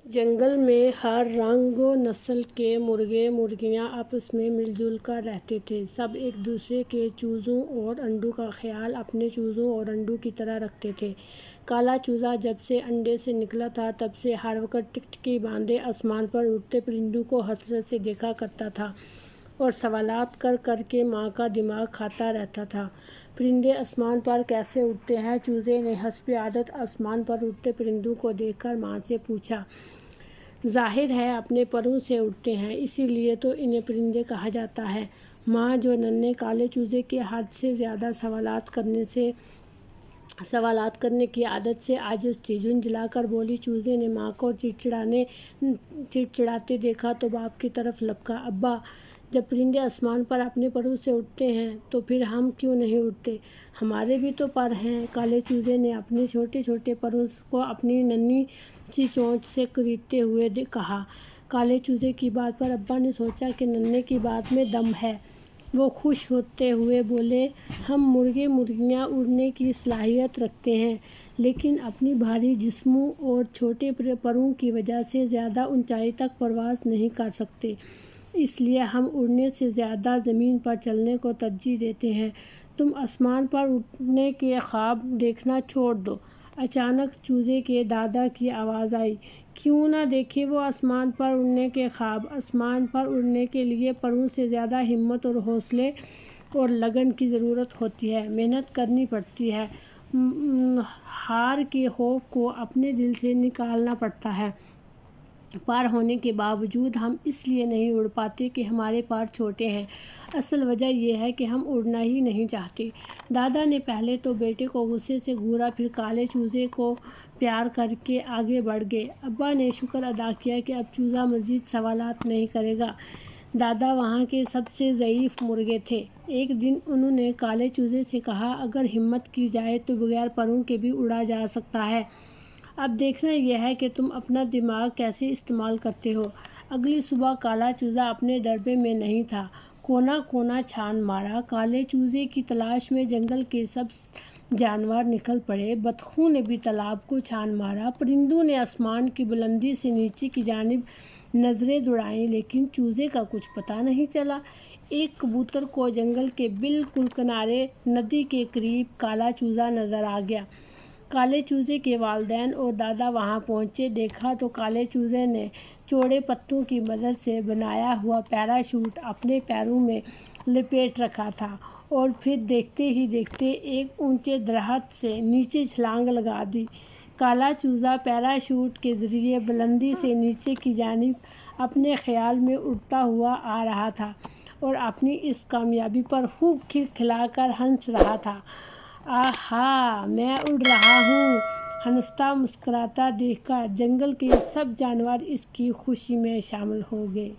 جنگل میں ہر رنگ و نسل کے مرغے مرغیاں آپس میں مل جل کر رہتے تھے۔ سب ایک دوسرے کے چوزوں اور انڈوں کا خیال اپنے چوزوں اور انڈوں کی طرح رکھتے تھے۔ کالا چوزا جب سے انڈے سے نکلا تھا تب سے ہر وقت ٹکٹکی باندھے آسمان پر اڑتے پرندوں کو حسرت سے دیکھا کرتا تھا اور سوالات کر کر کے ماں کا دماغ کھاتا رہتا تھا۔ پرندے آسمان پر کیسے اڑتے ہیں؟ چوزے نے حسب عادت آسمان پر اڑتے پرندوں کو دیکھ کر ماں سے پوچھا۔ ظاہر ہے اپنے پروں سے اڑتے ہیں، اسی لیے تو انہیں پرندے کہا جاتا ہے۔ ماں، جو ننھے کالے چوزے کے حد سے زیادہ سوالات کرنے کی عادت سے عاجز تھی، جھنجھلا کر بولی۔ چوزے نے ماں کو چڑچڑاتے دیکھا تو باپ کی طرف لپکا۔ ابا، جب پرندے آسمان پر اپنے پروں سے اڑتے ہیں تو پھر ہم کیوں نہیں اڑتے؟ ہمارے بھی تو پر ہیں۔ کالے چوزے نے اپنے چھوٹے چھوٹے پروں کو اپنی ننھی سی چونچ سے کریدتے ہوئے کہا۔ کالے چوزے کی بات پر ابا نے سوچا کہ ننھے کی بات میں دم ہے۔ وہ خوش ہوتے ہوئے بولے، ہم مرغے مرغیاں اڑنے کی صلاحیت رکھتے ہیں، لیکن اپنی بھاری جسموں اور چھوٹے پروں کی وجہ سے زیادہ اونچائی تک پرواز نہیں کر سکتے، اس لیے ہم اڑنے سے زیادہ زمین پر چلنے کو ترجیح دیتے ہیں۔ تم آسمان پر اڑنے کے خواب دیکھنا چھوڑ دو۔ اچانک چوزے کے دادا کی آواز آئی، کیوں نہ دیکھیں وہ آسمان پر اڑنے کے خواب؟ آسمان پر اڑنے کے لیے پروں سے زیادہ ہمت اور حوصلے اور لگن کی ضرورت ہوتی ہے، محنت کرنی پڑتی ہے، ہار کے خوف کو اپنے دل سے نکالنا پڑتا ہے۔ پر ہونے کے باوجود ہم اس لیے نہیں اڑ پاتے کہ ہمارے پر چھوٹے ہیں، اصل وجہ یہ ہے کہ ہم اڑنا ہی نہیں چاہتے۔ دادا نے پہلے تو بیٹے کو غصے سے گھورا، پھر کالے چوزے کو پیار کر کے آگے بڑھ گئے۔ ابا نے شکر ادا کیا کہ اب چوزا مزید سوالات نہیں کرے گا۔ دادا وہاں کے سب سے ضعیف مرغے تھے۔ ایک دن انہوں نے کالے چوزے سے کہا، اگر ہمت کی جائے تو بغیر پروں کے بھی اڑا جا سکتا ہے، اب دیکھنا یہ ہے کہ تم اپنا دماغ کیسے استعمال کرتے ہو۔ اگلی صبح کالا چوزا اپنے ڈربے میں نہیں تھا، کونا کونا چھان مارا۔ کالے چوزے کی تلاش میں جنگل کے سب جانور نکل پڑے۔ بطخوں نے بھی تالاب کو چھان مارا، پرندوں نے آسمان کی بلندی سے نیچے کی جانب نظریں دوڑائیں، لیکن چوزے کا کچھ پتہ نہیں چلا۔ ایک کبوتر کو جنگل کے بالکل کنارے ندی کے قریب کالا چوزا نظر آ گیا۔ کالے چوزے کے والدین اور دادا وہاں پہنچے، دیکھا تو کالے چوزے نے چوڑے پتوں کی مدد سے بنایا ہوا پیراشوٹ اپنے پیروں میں لپیٹ رکھا تھا اور پھر دیکھتے ہی دیکھتے ایک اونچے درخت سے نیچے چھلانگ لگا دی۔ کالا چوزا پیراشوٹ کے ذریعے بلندی سے نیچے کی جانب اپنے خیال میں اڑتا ہوا آ رہا تھا اور اپنی اس کامیابی پر خوب کھلکھلا کر ہنس رہا تھا۔ آہا، میں اڑ رہا ہوں! ہنستا مسکراتا دیکھ کر جنگل کے سب جانور اس کی خوشی میں شامل ہو گئے۔